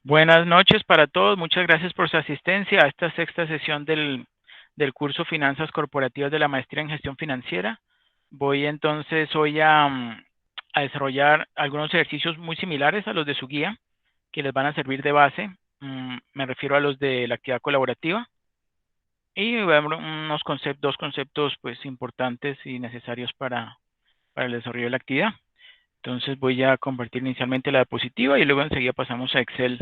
Buenas noches para todos. Muchas gracias por su asistencia a esta sexta sesión del curso Finanzas Corporativas de la Maestría en Gestión Financiera. Voy entonces hoy a desarrollar algunos ejercicios muy similares a los de su guía, que les van a servir de base. Me refiero a los de la actividad colaborativa. Y voy a ver dos conceptos pues importantes y necesarios para el desarrollo de la actividad. Entonces voy a compartir inicialmente la diapositiva y luego enseguida pasamos a Excel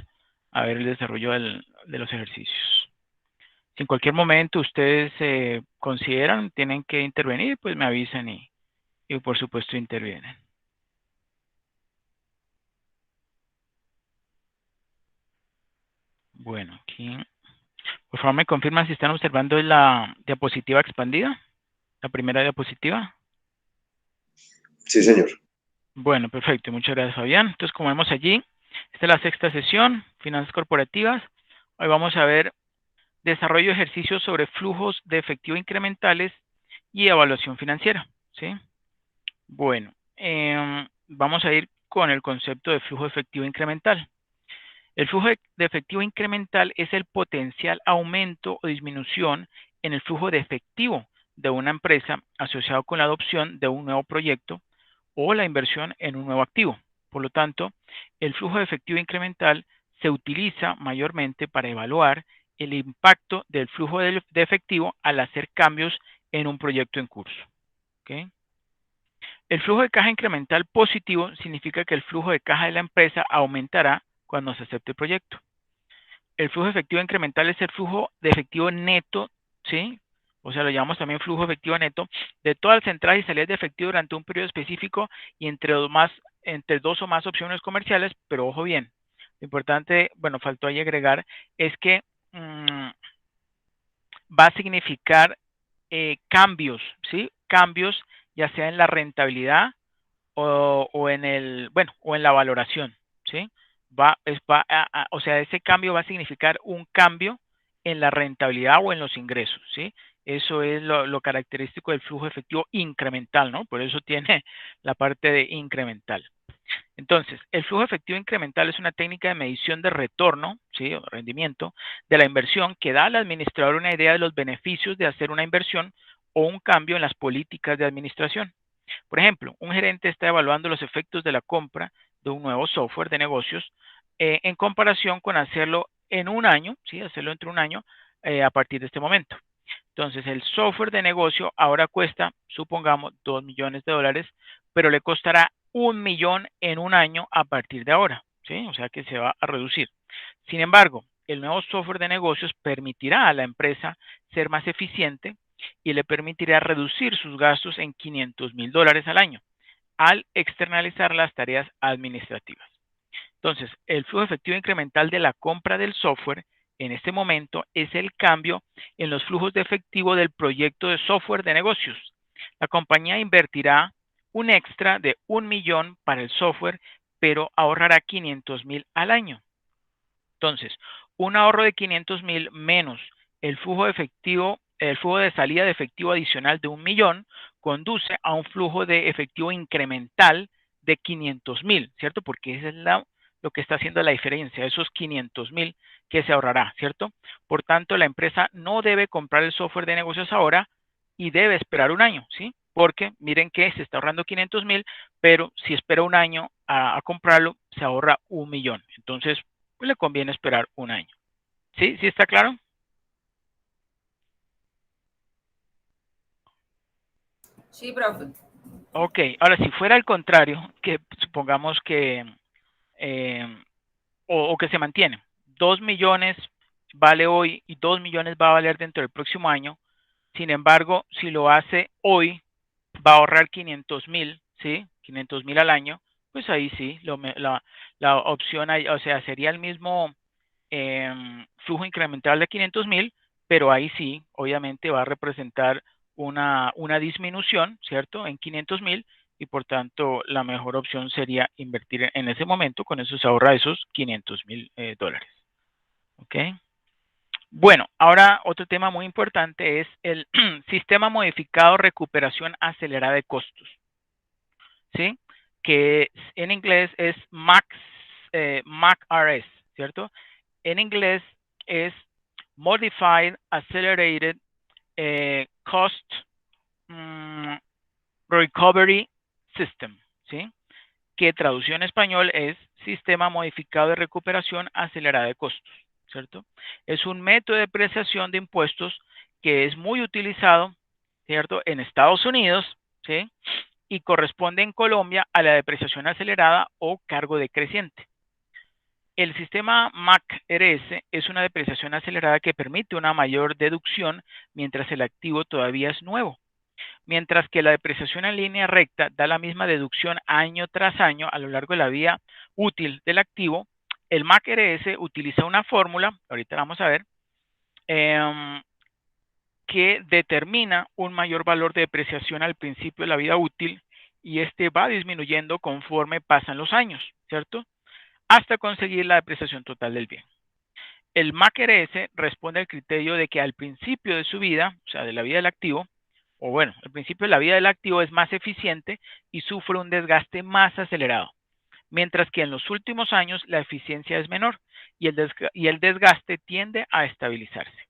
a ver el desarrollo de los ejercicios. Si en cualquier momento ustedes consideran, tienen que intervenir, pues me avisan y por supuesto intervienen. Bueno, aquí, por favor me confirman si están observando la diapositiva expandida, la primera diapositiva. Sí, señor. Bueno, perfecto. Muchas gracias, Fabián. Entonces, como vemos allí, esta es la sexta sesión, Finanzas Corporativas. Hoy vamos a ver desarrollo de ejercicios sobre flujos de efectivo incrementales y evaluación financiera, ¿sí? Bueno, vamos a ir con el concepto de flujo de efectivo incremental. El flujo de efectivo incremental es el potencial aumento o disminución en el flujo de efectivo de una empresa asociado con la adopción de un nuevo proyecto o la inversión en un nuevo activo. Por lo tanto, el flujo de efectivo incremental se utiliza mayormente para evaluar el impacto del flujo de efectivo al hacer cambios en un proyecto en curso. ¿Okay? El flujo de caja incremental positivo significa que el flujo de caja de la empresa aumentará cuando se acepte el proyecto. El flujo efectivo incremental es el flujo de efectivo neto, ¿sí? O sea, lo llamamos también flujo efectivo neto de todas las entradas y salidas de efectivo durante un periodo específico y entre dos o más opciones comerciales, pero ojo bien, lo importante, bueno, faltó ahí agregar, es que va a significar cambios, ¿sí? Cambios ya sea en la rentabilidad o en o en la valoración, ¿sí? O sea, ese cambio va a significar un cambio en la rentabilidad o en los ingresos, ¿sí? Eso es lo característico del flujo efectivo incremental, ¿no? Por eso tiene la parte de incremental. Entonces, el flujo efectivo incremental es una técnica de medición de retorno, ¿sí? O rendimiento de la inversión que da al administrador una idea de los beneficios de hacer una inversión o un cambio en las políticas de administración. Por ejemplo, un gerente está evaluando los efectos de la compra de un nuevo software de negocios en comparación con hacerlo en un año, ¿sí? Hacerlo entre un año a partir de este momento. Entonces, el software de negocio ahora cuesta, supongamos, $2 millones, pero le costará 1 millón en un año a partir de ahora, ¿sí? O sea que se va a reducir. Sin embargo, el nuevo software de negocios permitirá a la empresa ser más eficiente y le permitirá reducir sus gastos en $500,000 al año al externalizar las tareas administrativas. Entonces, el flujo efectivo incremental de la compra del software en este momento es el cambio en los flujos de efectivo del proyecto de software de negocios. La compañía invertirá un extra de 1 millón para el software, pero ahorrará 500,000 al año. Entonces, un ahorro de 500,000 menos el flujo de salida de efectivo adicional de 1 millón conduce a un flujo de efectivo incremental de 500,000, ¿cierto? Porque esa es lo que está haciendo la diferencia, esos 500,000 que se ahorrará, ¿cierto? Por tanto, la empresa no debe comprar el software de negocios ahora y debe esperar un año, ¿sí? Porque miren que se está ahorrando 500,000, pero si espera un año a comprarlo, se ahorra 1 millón. Entonces, pues le conviene esperar un año. ¿Sí? ¿Sí está claro? Sí, profe. Ok, ahora si fuera al contrario, que supongamos que, eh, o que se mantiene, 2 millones vale hoy y 2 millones va a valer dentro del próximo año, sin embargo, si lo hace hoy, va a ahorrar 500,000, ¿sí? 500,000 al año, pues ahí sí, la opción, o sea, sería el mismo flujo incremental de 500,000, pero ahí sí, obviamente va a representar una disminución, ¿cierto? En 500,000 y por tanto la mejor opción sería invertir en ese momento, con eso se ahorra esos $500,000. ¿Ok? Bueno, ahora otro tema muy importante es el sistema modificado recuperación acelerada de costos, ¿sí? Que en inglés es MACRS, ¿cierto? En inglés es Modified Accelerated Cost Recovery System, ¿sí? Que traducido en español es Sistema Modificado de Recuperación Acelerada de Costos, ¿cierto? Es un método de depreciación de impuestos que es muy utilizado, ¿cierto? En Estados Unidos, ¿sí? Y corresponde en Colombia a la depreciación acelerada o cargo decreciente. El sistema MAC-RS es una depreciación acelerada que permite una mayor deducción mientras el activo todavía es nuevo. Mientras que la depreciación en línea recta da la misma deducción año tras año a lo largo de la vida útil del activo, el MAC-RS utiliza una fórmula, ahorita vamos a ver, que determina un mayor valor de depreciación al principio de la vida útil y este va disminuyendo conforme pasan los años, ¿cierto? Hasta conseguir la depreciación total del bien. El MAC-RS responde al criterio de que al principio de su vida, o sea, de la vida del activo, o bueno, al principio de la vida del activo es más eficiente y sufre un desgaste más acelerado, mientras que en los últimos años la eficiencia es menor y el desgaste tiende a estabilizarse.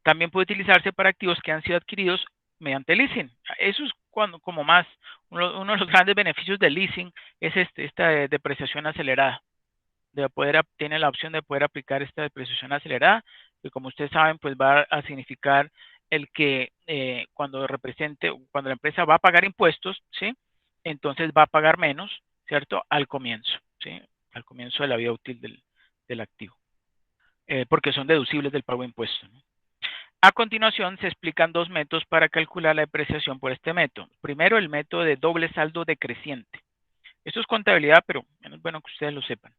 También puede utilizarse para activos que han sido adquiridos mediante leasing. Eso es como más, uno de los grandes beneficios del leasing es esta depreciación acelerada. Tiene la opción de poder aplicar esta depreciación acelerada, que como ustedes saben, pues va a significar el que cuando la empresa va a pagar impuestos, ¿sí? Entonces va a pagar menos, ¿cierto? Al comienzo, ¿sí? Al comienzo de la vida útil del activo, porque son deducibles del pago de impuestos, ¿no? A continuación, se explican dos métodos para calcular la depreciación por este método. Primero, el método de doble saldo decreciente. Esto es contabilidad, pero es bueno que ustedes lo sepan.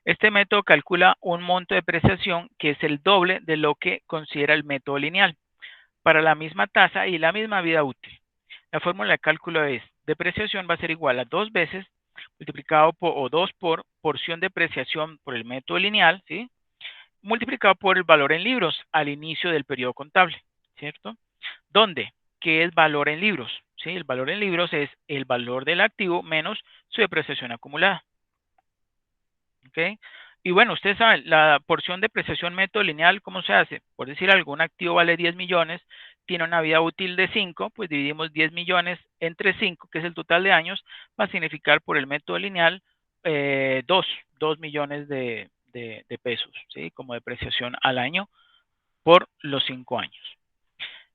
Este método calcula un monto de depreciación que es el doble de lo que considera el método lineal para la misma tasa y la misma vida útil. La fórmula de cálculo es: depreciación va a ser igual a 2 veces multiplicado por, o 2 por porción de depreciación por el método lineal, ¿sí? Multiplicado por el valor en libros al inicio del periodo contable, ¿cierto? ¿Dónde? ¿Qué es valor en libros? ¿Sí? El valor en libros es el valor del activo menos su depreciación acumulada. ¿Ok? Y bueno, ustedes saben, la porción de depreciación método lineal, ¿cómo se hace? Por decir, algún activo vale 10 millones, tiene una vida útil de 5, pues dividimos 10 millones entre 5, que es el total de años, va a significar por el método lineal 2 millones de pesos, ¿sí? Como depreciación al año por los 5 años.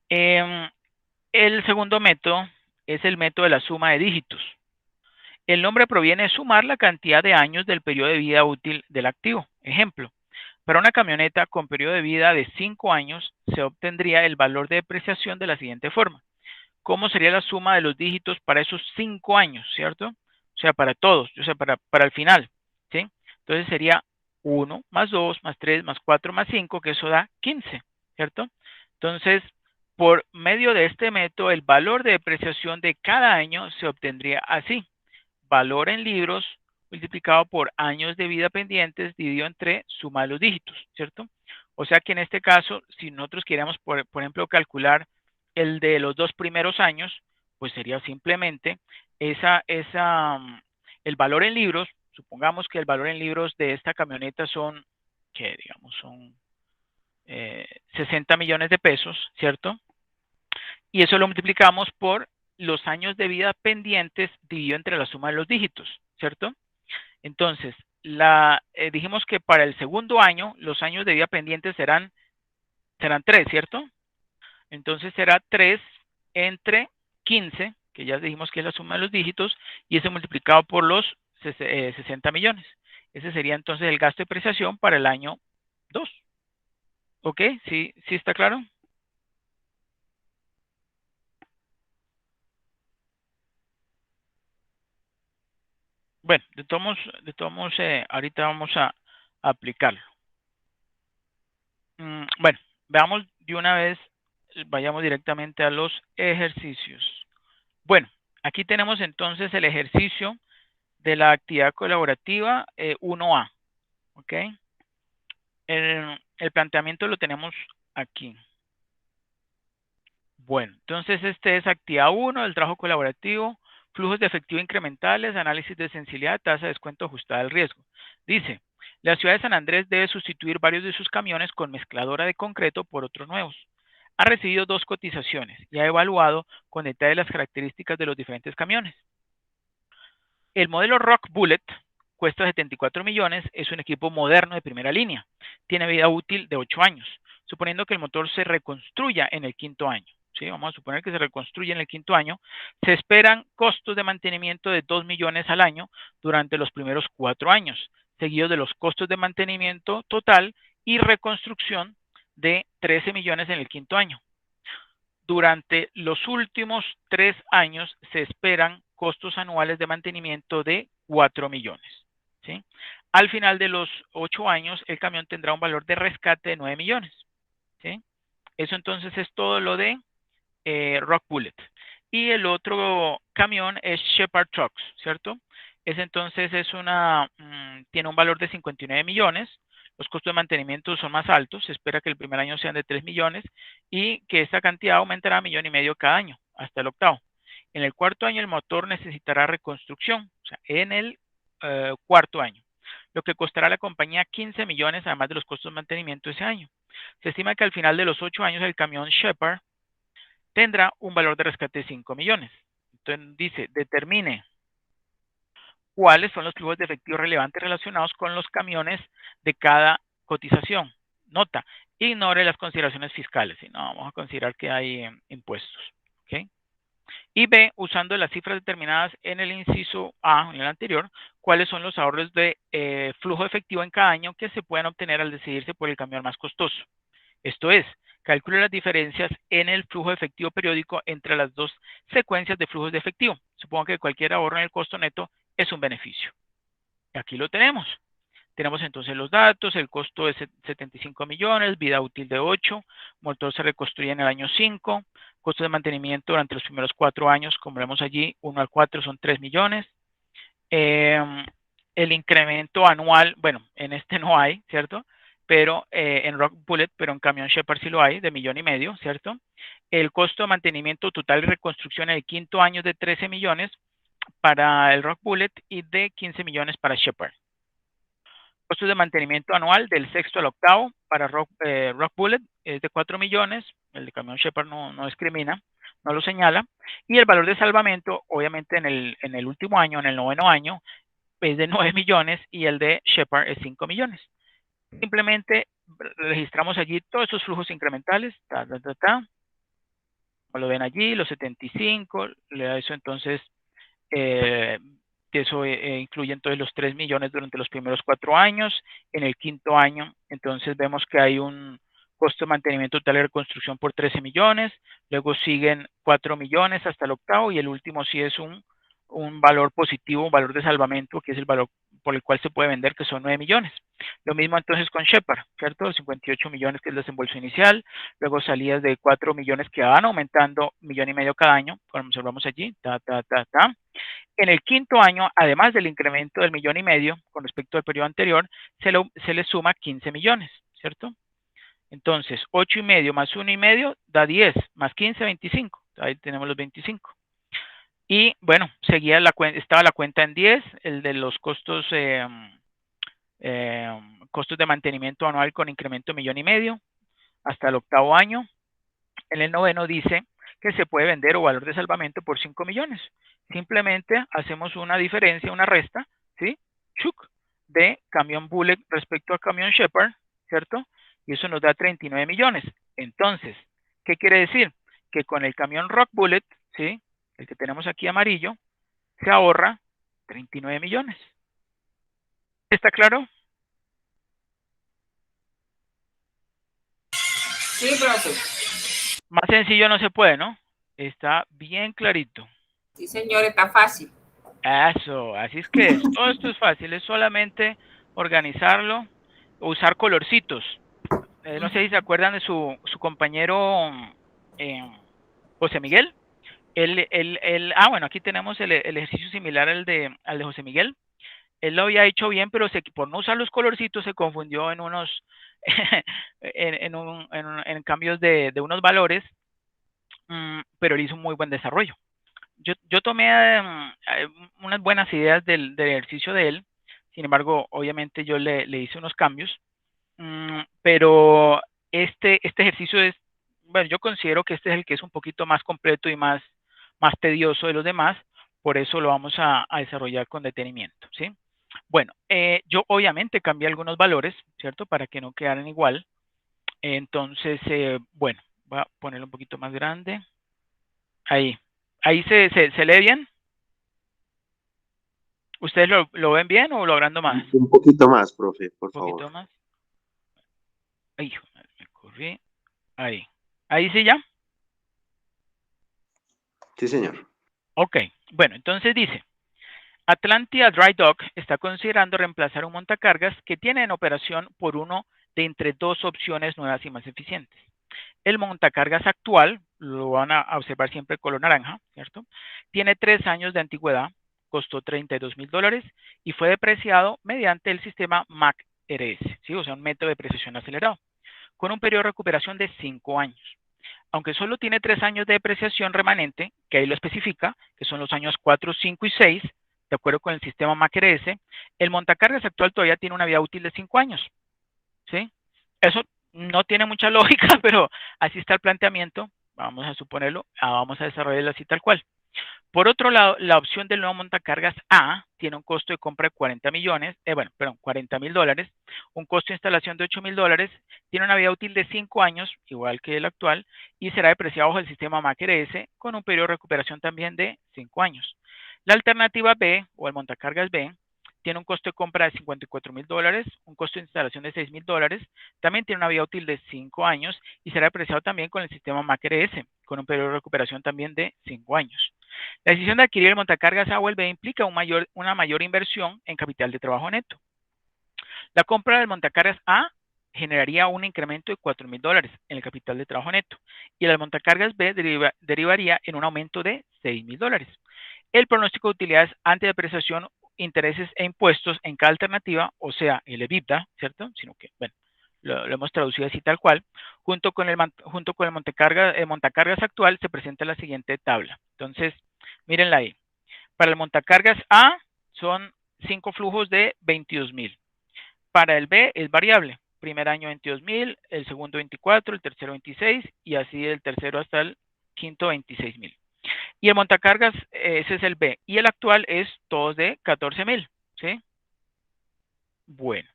El segundo método es el método de la suma de dígitos. El nombre proviene de sumar la cantidad de años del periodo de vida útil del activo. Ejemplo, para una camioneta con periodo de vida de 5 años se obtendría el valor de depreciación de la siguiente forma. ¿Cómo sería la suma de los dígitos para esos 5 años, cierto? O sea, para todos, o sea, para el final, ¿sí? Entonces sería 1 más 2 más 3 más 4 más 5, que eso da 15, ¿cierto? Entonces, por medio de este método, el valor de depreciación de cada año se obtendría así: valor en libros multiplicado por años de vida pendientes dividido entre suma de los dígitos, ¿cierto? O sea que en este caso, si nosotros queríamos, por ejemplo, calcular el de los 2 primeros años, pues sería simplemente el valor en libros. Supongamos que el valor en libros de esta camioneta son, que digamos, son 60 millones de pesos, ¿cierto? Y eso lo multiplicamos por los años de vida pendientes dividido entre la suma de los dígitos, ¿cierto? Entonces, dijimos que para el segundo año los años de vida pendientes serán 3, ¿cierto? Entonces será 3 entre 15, que ya dijimos que es la suma de los dígitos, y ese multiplicado por los 60 millones. Ese sería entonces el gasto de depreciación para el año 2. ¿Ok? ¿Sí está claro? Bueno, de todos modos, ahorita vamos a aplicarlo. Bueno, veamos de una vez, vayamos directamente a los ejercicios. Bueno, aquí tenemos entonces el ejercicio de la actividad colaborativa 1A. ¿Ok? El planteamiento lo tenemos aquí. Bueno, entonces este es actividad 1 del trabajo colaborativo, flujos de efectivo incrementales, análisis de sensibilidad, tasa de descuento ajustada al riesgo. Dice, La ciudad de San Andrés debe sustituir varios de sus camiones con mezcladora de concreto por otros nuevos. Ha recibido 2 cotizaciones y ha evaluado con detalle las características de los diferentes camiones. El modelo Rock Bullet cuesta 74 millones, es un equipo moderno de primera línea. Tiene vida útil de 8 años, suponiendo que el motor se reconstruya en el 5º año. ¿Sí? Vamos a suponer que se reconstruye en el 5º año. Se esperan costos de mantenimiento de 2 millones al año durante los primeros 4 años, seguidos de los costos de mantenimiento total y reconstrucción de 13 millones en el 5º año. Durante los últimos 3 años se esperan costos anuales de mantenimiento de 4 millones. ¿Sí? Al final de los 8 años, el camión tendrá un valor de rescate de 9 millones. ¿Sí? Eso entonces es todo lo de Rock Bullet. Y el otro camión es Shepard Trucks, ¿cierto? Ese entonces es tiene un valor de 59 millones. Los costos de mantenimiento son más altos. Se espera que el primer año sean de 3 millones y que esta cantidad aumentará a 1,5 millones cada año, hasta el 8º. En el 4º año el motor necesitará reconstrucción, o sea, en el 4º año, lo que costará a la compañía 15 millones, además de los costos de mantenimiento ese año. Se estima que al final de los 8 años el camión Shepard tendrá un valor de rescate de 5 millones. Entonces dice, determine cuáles son los flujos de efectivo relevantes relacionados con los camiones de cada cotización. Nota, ignore las consideraciones fiscales, no vamos a considerar que hay impuestos. ¿Okay? Y B, usando las cifras determinadas en el inciso A, en el anterior, cuáles son los ahorros de flujo efectivo en cada año que se pueden obtener al decidirse por el camión más costoso. Esto es, calcule las diferencias en el flujo efectivo periódico entre las 2 secuencias de flujos de efectivo. Supongo que cualquier ahorro en el costo neto es un beneficio. Aquí lo tenemos. Tenemos entonces los datos, el costo es 75 millones, vida útil de 8, motor se reconstruye en el año 5, costo de mantenimiento durante los primeros 4 años, como vemos allí, 1 al 4 son 3 millones. El incremento anual, bueno, en este no hay, ¿cierto? Pero en Rock Bullet, pero en camión Shepard sí lo hay, de 1,5 millones, ¿cierto? El costo de mantenimiento total y reconstrucción en el 5º año de 13 millones para el Rock Bullet y de 15 millones para Shepard. Costos de mantenimiento anual del 6º al 8º para Rock Bullet es de 4 millones, el de camión Shepard no discrimina, no lo señala, y el valor de salvamento, obviamente en el último año, en el 9º año, es de 9 millones y el de Shepard es 5 millones. Simplemente registramos allí todos esos flujos incrementales, como lo ven allí, los 75, le da eso entonces, que eso incluye entonces los 3 millones durante los primeros 4 años. En el 5º año, entonces vemos que hay un costo de mantenimiento total y reconstrucción por 13 millones, luego siguen 4 millones hasta el 8º y el último sí es un valor positivo, un valor de salvamento, que es el valor por el cual se puede vender, que son 9 millones. Lo mismo entonces con Shepard, ¿cierto? 58 millones que es el desembolso inicial, luego salidas de 4 millones que van aumentando 1,5 millones cada año, como observamos allí, En el 5º año, además del incremento del 1,5 millones con respecto al periodo anterior, se le suma 15 millones, ¿cierto? Entonces, 8,5 más 1,5 da 10, más 15, 25. Ahí tenemos los 25. Y bueno, estaba la cuenta en 10, el de los costos, costos de mantenimiento anual con incremento de 1,5 millones hasta el 8º año. En el 9º dice que se puede vender o valor de salvamento por 5 millones. Simplemente hacemos una diferencia, una resta, ¿sí? De camión Bullet respecto a camión Shepard, ¿cierto? Y eso nos da 39 millones. Entonces, ¿qué quiere decir? Que con el camión Rock Bullet, ¿sí? El que tenemos aquí amarillo, se ahorra 39 millones. ¿Está claro? Sí, profe. Más sencillo no se puede, ¿no? Está bien clarito. Sí, señor, está fácil. Eso, así es que todo esto es fácil, es solamente organizarlo, usar colorcitos. No sé si se acuerdan de su compañero José Miguel. Bueno, aquí tenemos el ejercicio similar al de José Miguel. Él lo había hecho bien, pero por no usar los colorcitos se confundió en unos en cambios de unos valores, pero él hizo un muy buen desarrollo. Yo tomé unas buenas ideas del ejercicio de él, Sin embargo, obviamente yo le hice unos cambios, pero este ejercicio es, bueno, yo considero que este es el que es un poquito más completo y más tedioso de los demás, por eso lo vamos a desarrollar con detenimiento, ¿sí? Bueno, yo obviamente cambié algunos valores, ¿cierto? Para que no quedaran igual. Entonces, bueno, voy a ponerlo un poquito más grande. Ahí. ¿Ahí se lee bien? ¿Ustedes lo ven bien o lo agrando más? Un poquito más, profe, por Un favor. poquito más. Ay, me corrí. Ahí. ¿Ahí sí ya? Sí, señor. Ok. Bueno, entonces dice, Atlantia Dry Dock está considerando reemplazar un montacargas que tiene en operación por uno de entre dos opciones nuevas y más eficientes. El montacargas actual, lo van a observar siempre color naranja, ¿cierto? Tiene 3 años de antigüedad, costó $32,000 y fue depreciado mediante el sistema MAC-RS, ¿sí? O sea, un método de depreciación acelerado, con un periodo de recuperación de 5 años. Aunque solo tiene 3 años de depreciación remanente, que ahí lo especifica, que son los años 4, 5 y 6, de acuerdo con el sistema MAC-RS, el montacargas actual todavía tiene una vida útil de 5 años, ¿sí? Eso no tiene mucha lógica, pero así está el planteamiento, vamos a suponerlo, vamos a desarrollarlo así tal cual. Por otro lado, la opción del nuevo montacargas A tiene un costo de compra de 40 millones, $40,000, un costo de instalación de $8,000, tiene una vida útil de 5 años, igual que el actual, y será depreciado bajo el sistema MAC-RS con un periodo de recuperación también de 5 años. La alternativa B, o el montacargas B, tiene un costo de compra de $54,000, un costo de instalación de $6,000, también tiene una vida útil de 5 años y será depreciado también con el sistema MAC-RS, con un periodo de recuperación también de 5 años. La decisión de adquirir el montacargas A o el B implica una mayor inversión en capital de trabajo neto. La compra del montacargas A generaría un incremento de $4,000 en el capital de trabajo neto y el montacargas B derivaría en un aumento de $6,000. El pronóstico de utilidades ante depreciación, intereses e impuestos en cada alternativa, o sea, el EBITDA, ¿cierto? Sino que, bueno, lo hemos traducido así tal cual, junto con el montacargas actual se presenta la siguiente tabla. Entonces, mírenla ahí. Para el montacargas A son 5 flujos de 22,000. Para el B es variable. Primer año 22,000, el segundo 24, el tercero 26 y así el tercero hasta el quinto 26,000. Y el montacargas, ese es el B. Y el actual es todos de 14,000. ¿Sí? Bueno.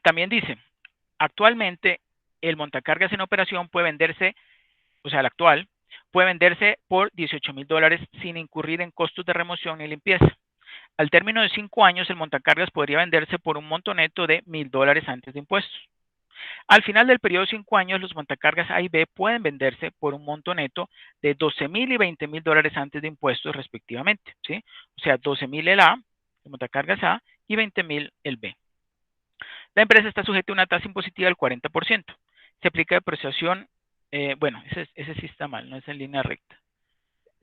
También dice, actualmente el montacargas en operación puede venderse, o sea, el actual, puede venderse por $18,000 sin incurrir en costos de remoción ni limpieza. Al término de 5 años, el montacargas podría venderse por un monto neto de $1,000 antes de impuestos. Al final del periodo de 5 años, los montacargas A y B pueden venderse por un monto neto de $12,000 y $20,000 antes de impuestos respectivamente, ¿sí? O sea, $12,000 el A, el montacargas A, y $20,000 el B. La empresa está sujeta a una tasa impositiva del 40%. Se aplica depreciación, bueno, ese sí está mal, no es en línea recta.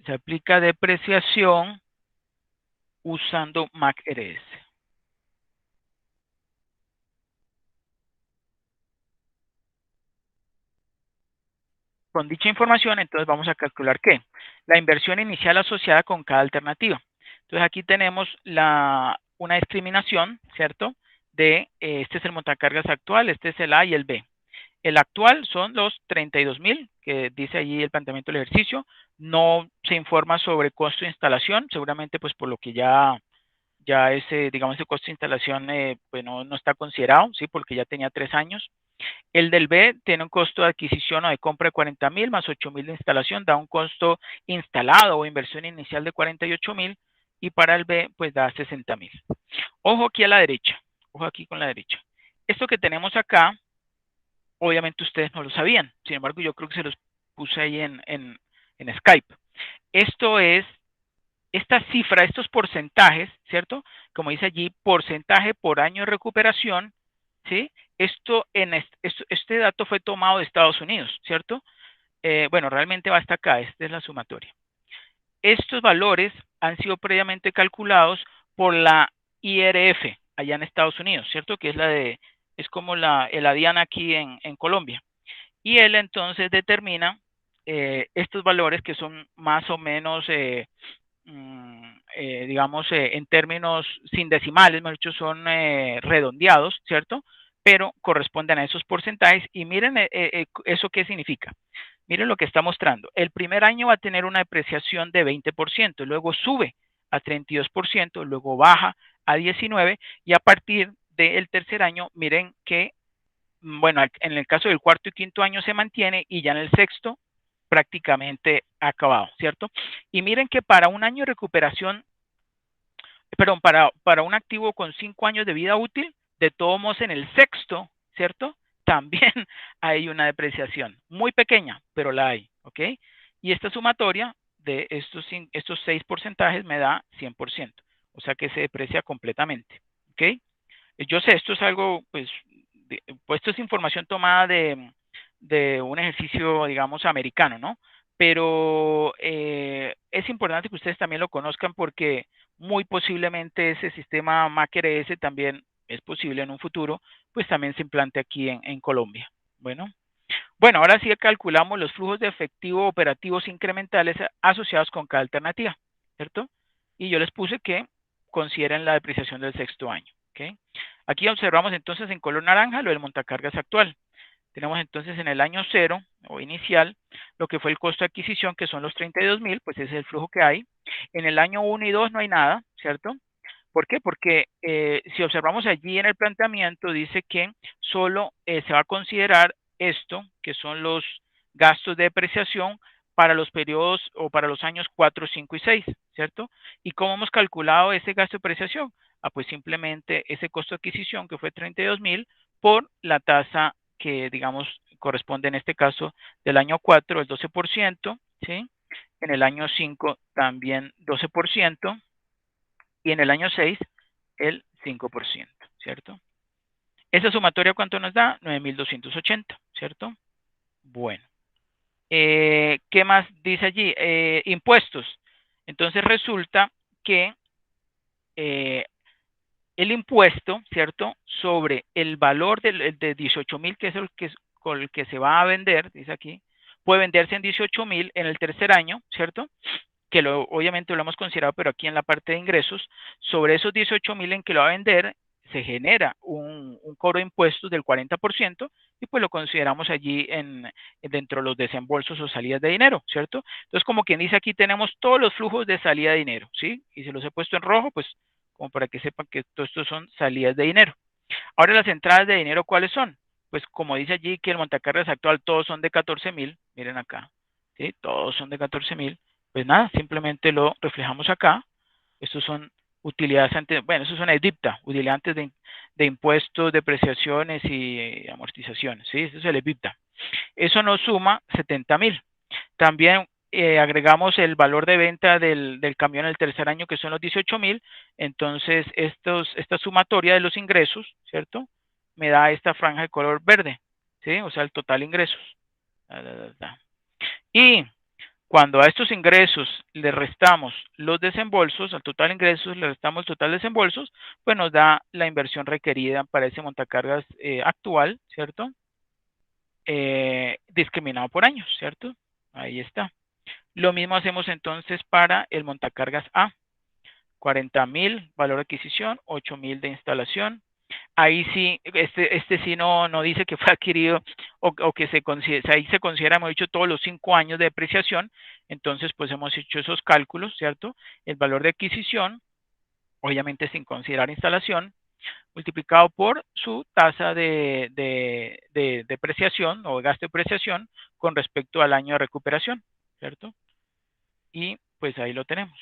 Se aplica depreciación usando MAC-RS. Con dicha información, entonces vamos a calcular ¿qué? La inversión inicial asociada con cada alternativa. Entonces aquí tenemos una discriminación, ¿cierto? Este es el montacargas actual, este es el A y el B. El actual son los 32,000, que dice allí el planteamiento del ejercicio. No se informa sobre costo de instalación, seguramente pues por lo que ya ese, digamos, ese costo de instalación pues no está considerado, ¿sí? Porque ya tenía 3 años. El del B tiene un costo de adquisición o de compra de 40,000 más 8,000 de instalación, da un costo instalado o inversión inicial de 48,000 y para el B pues da 60,000. Ojo aquí a la derecha, ojo aquí con la derecha. Esto que tenemos acá, obviamente ustedes no lo sabían, sin embargo yo creo que se los puse ahí en Skype. Esta cifra, estos porcentajes, ¿cierto? Como dice allí, porcentaje por año de recuperación, ¿sí? Este dato fue tomado de Estados Unidos, ¿cierto? Bueno, realmente va hasta acá, esta es la sumatoria. Estos valores han sido previamente calculados por la IRF, allá en Estados Unidos, ¿cierto? Que es como el ADIAN aquí en Colombia. Y él entonces determina estos valores que son más o menos digamos, en términos sin decimales, mejor dicho, son redondeados, ¿cierto? Pero corresponden a esos porcentajes y miren eso qué significa. Miren lo que está mostrando. El primer año va a tener una depreciación de 20%, luego sube a 32%, luego baja a 19% y a partir del tercer año, miren que, bueno, en el caso del cuarto y quinto año se mantiene y ya en el sexto prácticamente acabado, ¿cierto? Y miren que para un año de recuperación, perdón, para un activo con 5 años de vida útil, de todos modos en el sexto, ¿cierto? También hay una depreciación, muy pequeña, pero la hay, ¿ok? Y esta sumatoria de estos 6 porcentajes me da 100%, o sea que se deprecia completamente, ¿ok? Yo sé, esto es algo, pues esto es información tomada de un ejercicio, digamos, americano, ¿no? Pero es importante que ustedes también lo conozcan porque muy posiblemente ese sistema MAC-RS también es posible en un futuro, pues también se implante aquí en Colombia. Bueno, ahora sí calculamos los flujos de efectivo operativos incrementales asociados con cada alternativa, ¿cierto? Y yo les puse que consideren la depreciación del sexto año, ¿ok? Aquí observamos entonces en color naranja lo del montacargas actual. Tenemos entonces en el año 0 o inicial lo que fue el costo de adquisición, que son los 32,000, pues ese es el flujo que hay. En el año 1 y 2 no hay nada, ¿cierto? ¿Por qué? Porque si observamos allí en el planteamiento, dice que solo se va a considerar esto, que son los gastos de depreciación para los periodos o para los años 4, 5 y 6, ¿cierto? ¿Y cómo hemos calculado ese gasto de depreciación? Pues simplemente ese costo de adquisición que fue 32,000 por la tasa que, digamos, corresponde en este caso del año 4, el 12%, ¿sí? En el año 5 también 12%, y en el año 6 el 5%, ¿cierto? Esa sumatoria, ¿cuánto nos da? 9,280, ¿cierto? Bueno. ¿Qué más dice allí? Impuestos. Entonces resulta que el impuesto, ¿cierto? Sobre el valor de 18,000, que es el que, con el que se va a vender, dice aquí, puede venderse en 18,000 en el tercer año, ¿cierto? Que obviamente lo hemos considerado, pero aquí en la parte de ingresos, sobre esos 18,000 en que lo va a vender, se genera un cobro de impuestos del 40% y pues lo consideramos allí dentro de los desembolsos o salidas de dinero, ¿cierto? Entonces, como quien dice, aquí tenemos todos los flujos de salida de dinero, ¿sí? Y si los he puesto en rojo, pues como para que sepan que todos estos son salidas de dinero. Ahora, las entradas de dinero, ¿cuáles son? Pues como dice allí que el montacargas actual todos son de 14,000, miren acá, ¿sí? Todos son de 14,000. Pues nada, simplemente lo reflejamos acá. Estos son utilidades antes, bueno, estos son EBITDA, utilidades antes de impuestos, depreciaciones y amortizaciones, ¿sí? Este es el EBITDA. Eso nos suma 70,000. También agregamos el valor de venta del camión en el tercer año, que son los 18,000. Entonces, esta sumatoria de los ingresos, ¿cierto? Me da esta franja de color verde, ¿sí? O sea, el total ingresos. Y cuando a estos ingresos le restamos los desembolsos, al total ingresos le restamos el total desembolsos, pues nos da la inversión requerida para ese montacargas actual, ¿cierto? Discriminado por años, ¿cierto? Ahí está. Lo mismo hacemos entonces para el montacargas A. 40,000 valor de adquisición, 8,000 de instalación. Ahí sí, este sí no dice que fue adquirido o que se considera, ahí se considera, hemos dicho, todos los 5 años de depreciación. Entonces, pues hemos hecho esos cálculos, ¿cierto? El valor de adquisición, obviamente sin considerar instalación, multiplicado por su tasa de depreciación o gasto de depreciación con respecto al año de recuperación, ¿cierto? Y pues ahí lo tenemos.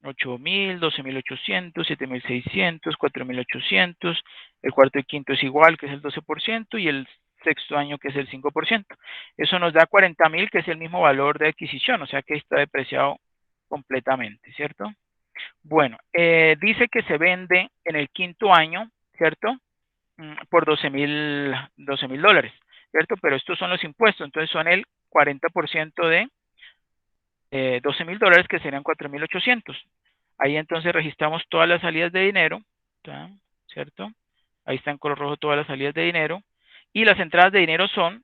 8,000, 12,800, 7,600, 4,800, el cuarto y quinto es igual, que es el 12%, y el sexto año, que es el 5%. Eso nos da 40,000, que es el mismo valor de adquisición, o sea que está depreciado completamente, ¿cierto? Bueno, dice que se vende en el quinto año, ¿cierto? Por 12,000 dólares, ¿cierto? Pero estos son los impuestos, entonces son el 40% de 12,000 dólares, que serían 4,800. Ahí entonces registramos todas las salidas de dinero, ¿cierto? Ahí está en color rojo todas las salidas de dinero. Y las entradas de dinero son,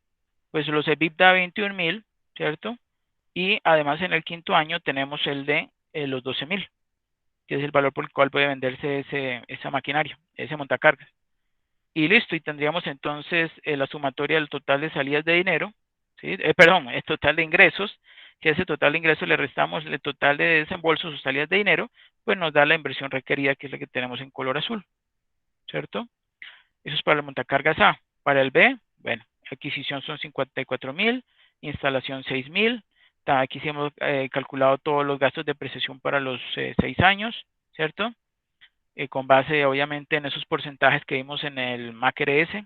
pues los EBITDA 21,000, ¿cierto? Y además en el quinto año tenemos el de los 12,000, que es el valor por el cual puede venderse esa maquinaria, ese montacargas. Y listo, y tendríamos entonces la sumatoria del total de salidas de dinero, ¿sí? Perdón, el total de ingresos. Si a ese total de ingresos le restamos el total de desembolsos o salidas de dinero, pues nos da la inversión requerida, que es la que tenemos en color azul, ¿cierto? Eso es para el montacargas A. Para el B, bueno, adquisición son 54,000, instalación 6,000. Aquí sí hemos calculado todos los gastos de depreciación para los 6 años, ¿cierto? Con base obviamente en esos porcentajes que vimos en el MAC-RS.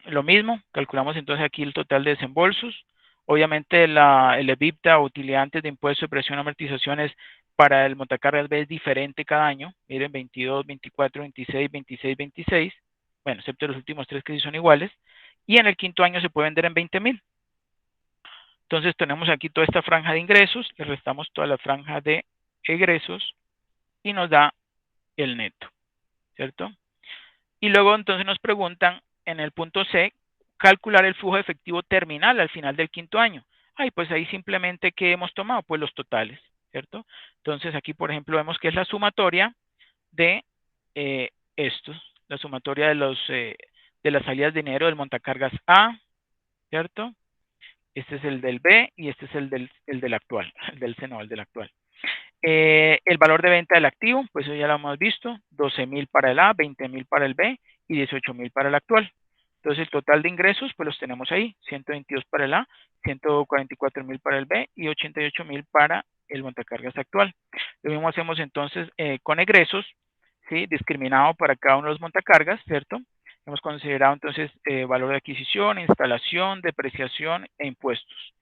Lo mismo, calculamos entonces aquí el total de desembolsos. Obviamente el EBITDA, utilidad antes de impuestos de presión y amortizaciones para el montacargas B es diferente cada año. Miren, 22, 24, 26, 26, 26. Bueno, excepto los últimos 3 que sí son iguales. Y en el quinto año se puede vender en 20,000. Entonces tenemos aquí toda esta franja de ingresos, le restamos toda la franja de egresos y nos da el neto, ¿cierto? Y luego entonces nos preguntan en el punto C, calcular el flujo efectivo terminal al final del quinto año. Pues ahí simplemente, ¿qué hemos tomado? Pues los totales, ¿cierto? Entonces aquí, por ejemplo, vemos que es la sumatoria de estos, la sumatoria de las salidas de dinero del montacargas A, ¿cierto? Este es el del B y este es el del actual, el del C no, el del actual. El valor de venta del activo, pues eso ya lo hemos visto, 12,000 para el A, 20,000 para el B y 18,000 para el actual. Entonces el total de ingresos, pues los tenemos ahí, 122 para el A, 144,000 para el B y 88,000 para el montacargas actual. Lo mismo hacemos entonces con egresos, ¿sí? Discriminado para cada uno de los montacargas, ¿cierto? Hemos considerado entonces valor de adquisición, instalación, depreciación e impuestos.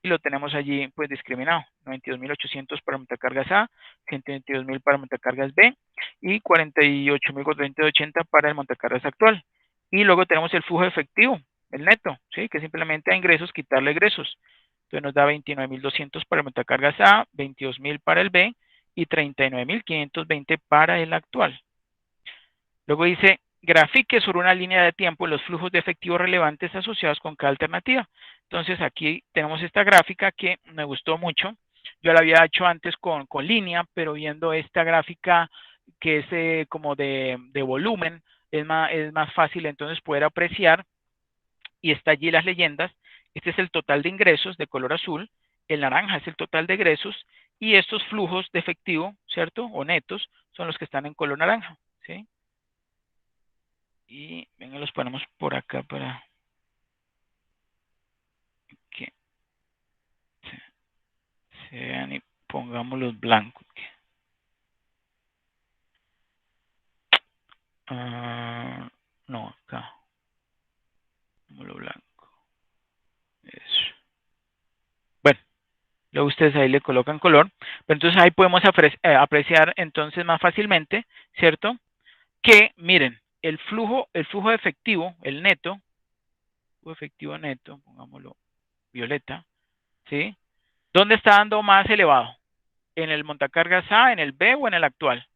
Y lo tenemos allí pues discriminado, 92,800 para montacargas A, 122,000 para montacargas B y 48,480 para el montacargas actual. Y luego tenemos el flujo efectivo, el neto, ¿sí? Que simplemente a ingresos quitarle egresos. Entonces nos da 29,200 para el montacargas A, 22,000 para el B y 39,520 para el actual. Luego dice, grafique sobre una línea de tiempo los flujos de efectivo relevantes asociados con cada alternativa. Entonces aquí tenemos esta gráfica que me gustó mucho. Yo la había hecho antes con línea, pero viendo esta gráfica que es como de volumen, es más fácil entonces poder apreciar. Y está allí las leyendas. Este es el total de ingresos de color azul. El naranja es el total de egresos. Y estos flujos de efectivo, ¿cierto? O netos, son los que están en color naranja, ¿sí? Y venga, los ponemos por acá para que se vean y pongamos los blancos. No, acá. Lo blanco. Eso. Bueno, luego ustedes ahí le colocan color. Pero entonces ahí podemos apreciar entonces más fácilmente, ¿cierto? Que miren, el flujo efectivo, el neto, flujo efectivo neto, pongámoslo violeta, ¿sí? ¿Dónde está dando más elevado? ¿En el montacargas A, en el B o en el actual?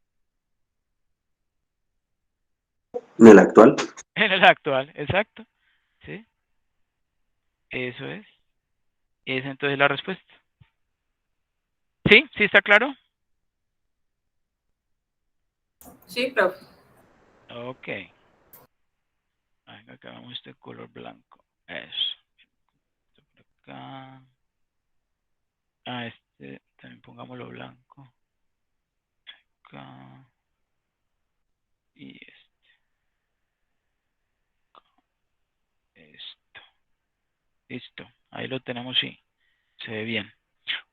¿En el actual? En el actual, exacto. ¿Sí? Eso es. Esa entonces es la respuesta. ¿Sí? ¿Sí está claro? Sí, profe. Ok. Acá vamos este color blanco. Eso. Acá. Este también pongámoslo blanco. Acá. Y esto. Listo. Ahí lo tenemos, sí. Se ve bien.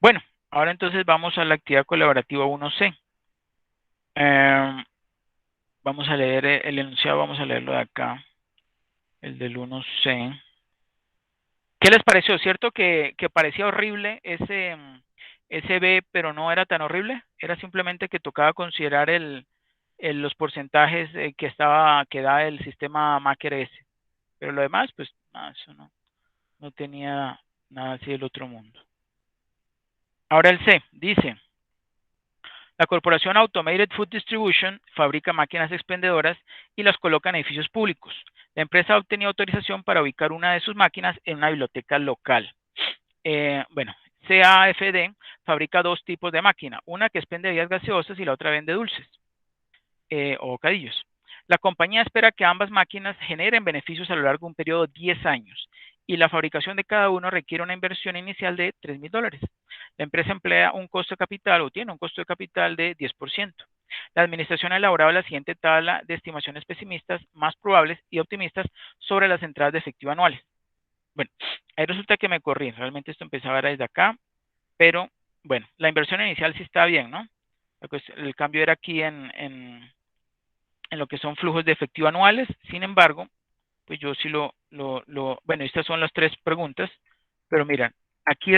Bueno, ahora entonces vamos a la actividad colaborativa 1C. Vamos a leer el enunciado, vamos a leerlo de acá. El del 1C. ¿Qué les pareció? ¿Cierto que parecía horrible ese B, pero no era tan horrible? Era simplemente que tocaba considerar los porcentajes que da el sistema MAC-RS. Pero lo demás, pues, eso no tenía nada así del otro mundo. Ahora el C, dice, la corporación Automated Food Distribution fabrica máquinas expendedoras y las coloca en edificios públicos. La empresa ha obtenido autorización para ubicar una de sus máquinas en una biblioteca local. Bueno, CAFD fabrica dos tipos de máquina, una que expende bebidas gaseosas y la otra vende dulces o bocadillos. La compañía espera que ambas máquinas generen beneficios a lo largo de un periodo de 10 años y la fabricación de cada uno requiere una inversión inicial de $3,000. La empresa emplea un costo de capital o tiene un costo de capital de 10%. La administración ha elaborado la siguiente tabla de estimaciones pesimistas más probables y optimistas sobre las entradas de efectivo anuales. Bueno, ahí resulta que me corrí. Realmente esto empezaba desde acá, pero bueno, la inversión inicial sí está bien, ¿no? El cambio era aquí en lo que son flujos de efectivo anuales. Sin embargo, pues yo sí bueno, estas son las tres preguntas, pero miren, aquí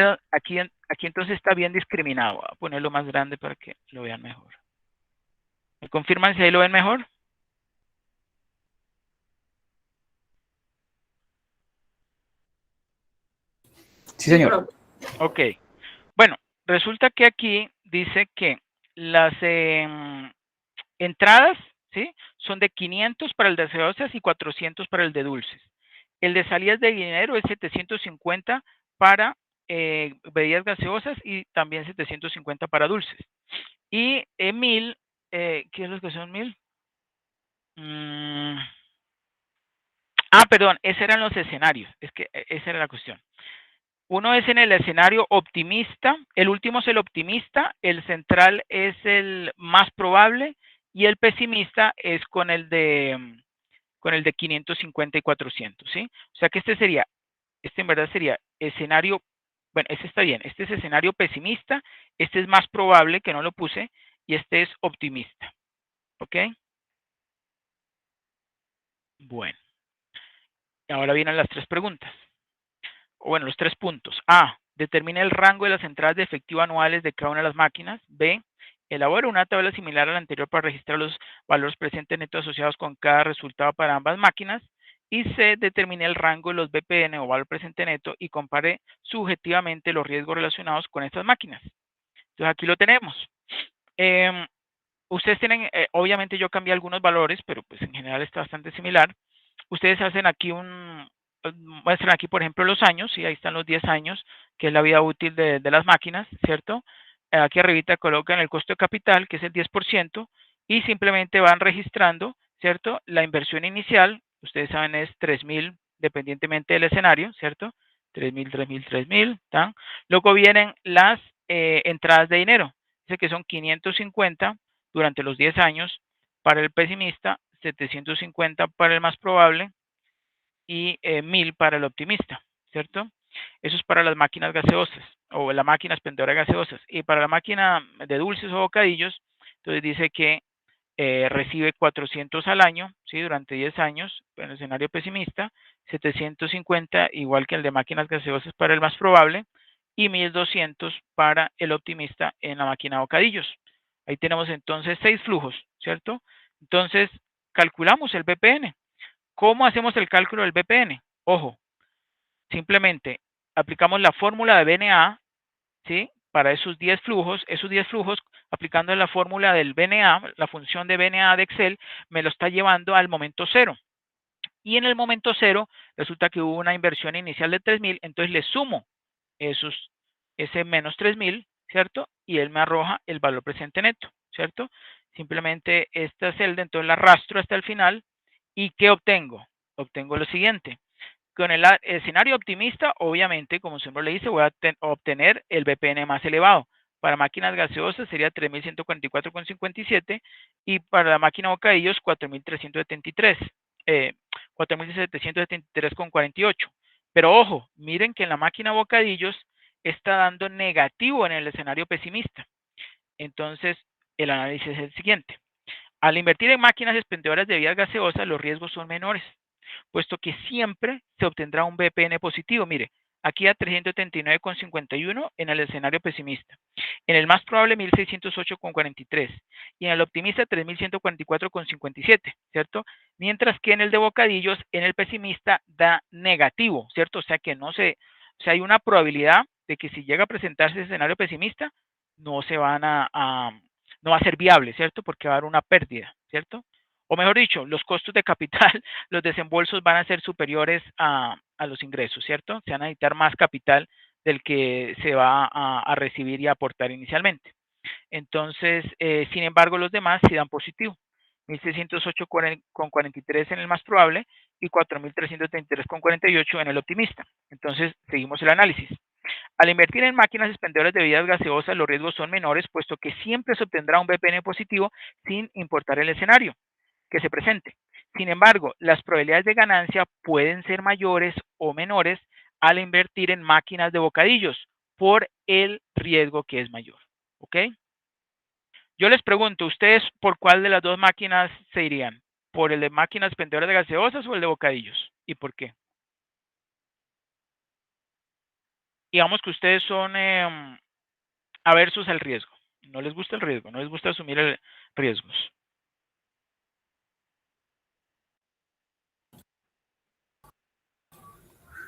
entonces está bien discriminado. Voy a ponerlo más grande para que lo vean mejor. ¿Me confirman si ahí lo ven mejor? Sí, señor. profe. Ok. Bueno, resulta que aquí dice que las entradas, ¿sí? Son de 500 para el de gaseosas y 400 para el de dulces. El de salidas de dinero es 750 para bebidas gaseosas y también 750 para dulces. Y 1000, ¿qué es lo que son 1000? Perdón, esos eran los escenarios. Es que esa era la cuestión. Uno es en el escenario optimista, el último es el optimista, el central es el más probable y el pesimista es con el de 550 y 400, ¿sí? O sea que este en verdad sería escenario, bueno, este está bien, este es escenario pesimista, este es más probable, que no lo puse, y este es optimista, ¿ok? Bueno, ahora vienen las tres preguntas. O bueno, los tres puntos. A, determina el rango de las entradas de efectivo anuales de cada una de las máquinas. B, elabora una tabla similar a la anterior para registrar los valores presentes netos asociados con cada resultado para ambas máquinas. Y C, determine el rango de los BPN o valor presente neto y compare subjetivamente los riesgos relacionados con estas máquinas. Entonces aquí lo tenemos. Ustedes tienen, obviamente yo cambié algunos valores, pero pues en general está bastante similar. Ustedes hacen aquí muestran aquí por ejemplo los años, y ahí están los 10 años, que es la vida útil de las máquinas, ¿cierto? Aquí arribita colocan el costo de capital, que es el 10%, y simplemente van registrando, ¿cierto? La inversión inicial, ustedes saben es 3,000, dependientemente del escenario, ¿cierto? 3,000, 3,000, 3,000, ¿tan? Luego vienen las entradas de dinero, dice que son 550 durante los 10 años para el pesimista, 750 para el más probable y 1000 para el optimista, ¿cierto? Eso es para las máquinas gaseosas o la máquina expendedora de gaseosas. Y para la máquina de dulces o bocadillos, entonces dice que recibe 400 al año, ¿sí? Durante 10 años, en el escenario pesimista, 750 igual que el de máquinas gaseosas para el más probable y 1200 para el optimista en la máquina de bocadillos. Ahí tenemos entonces 6 flujos, ¿cierto? Entonces, calculamos el BPN. ¿Cómo hacemos el cálculo del BPN? Ojo, simplemente aplicamos la fórmula de BNA, ¿sí? Para esos 10 flujos, aplicando la fórmula del BNA, la función de BNA de Excel, me lo está llevando al momento cero. Y en el momento cero, resulta que hubo una inversión inicial de 3,000, entonces le sumo ese menos 3,000, ¿cierto? Y él me arroja el valor presente neto, ¿cierto? Simplemente esta celda, entonces la arrastro hasta el final. ¿Y qué obtengo? Obtengo lo siguiente. Con el escenario optimista, obviamente, como siempre le dice, voy a obtener el BPN más elevado. Para máquinas gaseosas sería 3,144,57 y para la máquina bocadillos 4,373, 4,773,48. Pero ojo, miren que en la máquina bocadillos está dando negativo en el escenario pesimista. Entonces, el análisis es el siguiente. Al invertir en máquinas expendedoras de bebidas gaseosas, los riesgos son menores, puesto que siempre se obtendrá un BPN positivo. Mire, aquí a 379,51 en el escenario pesimista. En el más probable, 1,608,43. Y en el optimista, 3,144,57, ¿cierto? Mientras que en el de bocadillos, en el pesimista, da negativo, ¿cierto? O sea que hay una probabilidad de que si llega a presentarse ese escenario pesimista, no va a ser viable, ¿cierto? Porque va a haber una pérdida, ¿cierto? O mejor dicho, los costos de capital, los desembolsos van a ser superiores a los ingresos, ¿cierto? Se van a necesitar más capital del que se va a recibir y a aportar inicialmente. Entonces, sin embargo, los demás sí dan positivo. 1.608,43 en el más probable y 4.333,48 en el optimista. Entonces, seguimos el análisis. Al invertir en máquinas expendedoras de bebidas gaseosas, los riesgos son menores, puesto que siempre se obtendrá un BPN positivo sin importar el escenario que se presente. Sin embargo, las probabilidades de ganancia pueden ser mayores o menores al invertir en máquinas de bocadillos por el riesgo que es mayor. ¿Ok? Yo les pregunto, ¿ustedes por cuál de las dos máquinas se irían? ¿Por el de máquinas expendedoras de gaseosas o el de bocadillos? ¿Y por qué? Digamos que ustedes son aversos al riesgo. No les gusta el riesgo, no les gusta asumir riesgos.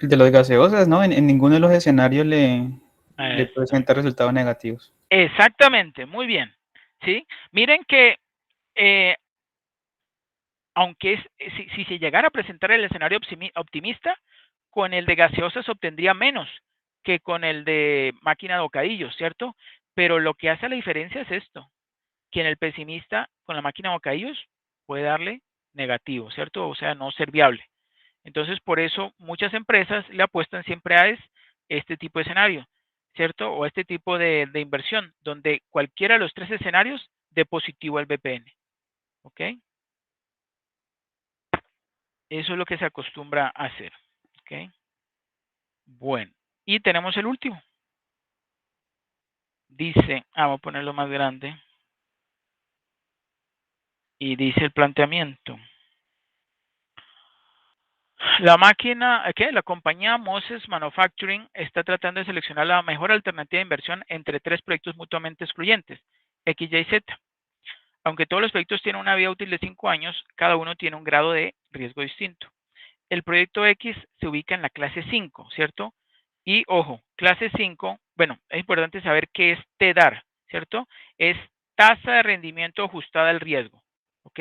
El de los gaseosas, ¿no? En ninguno de los escenarios le presenta resultados negativos. Exactamente, muy bien. ¿Sí? Miren que aunque si se llegara a presentar el escenario optimista, con el de gaseosas obtendría menos que con el de máquina de bocadillos, ¿cierto? Pero lo que hace la diferencia es esto, que en el pesimista con la máquina de bocadillos puede darle negativo, ¿cierto? O sea, no ser viable. Entonces, por eso muchas empresas le apuestan siempre a este tipo de escenario, ¿cierto? O este tipo de inversión, donde cualquiera de los tres escenarios dé positivo al BPN, ¿ok? Eso es lo que se acostumbra a hacer, ¿ok? Bueno, y tenemos el último. Dice, voy a ponerlo más grande. Y dice el planteamiento. La compañía Moses Manufacturing está tratando de seleccionar la mejor alternativa de inversión entre tres proyectos mutuamente excluyentes, X, Y, Z. Aunque todos los proyectos tienen una vida útil de 5 años, cada uno tiene un grado de riesgo distinto. El proyecto X se ubica en la clase 5, ¿cierto? Y ojo, clase 5, bueno, es importante saber qué es TEDAR, ¿cierto? Es tasa de rendimiento ajustada al riesgo, ¿ok?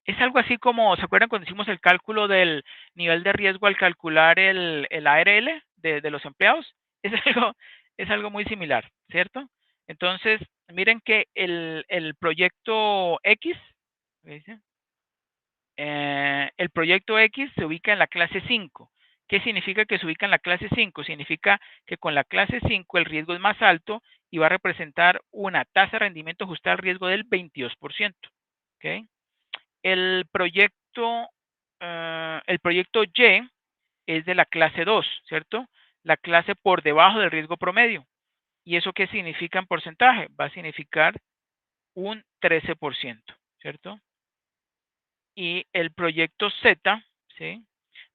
Es algo así como, ¿se acuerdan cuando hicimos el cálculo del nivel de riesgo al calcular el ARL de los empleados? Es algo muy similar, ¿cierto? Entonces, miren que el proyecto X, el proyecto X se ubica en la clase 5. ¿Qué significa que se ubica en la clase 5? Significa que con la clase 5 el riesgo es más alto y va a representar una tasa de rendimiento ajustada al riesgo del 22%. ¿Okay? El proyecto Y es de la clase 2, ¿cierto? La clase por debajo del riesgo promedio. ¿Y eso qué significa en porcentaje? Va a significar un 13%, ¿cierto? Y el proyecto Z, ¿sí?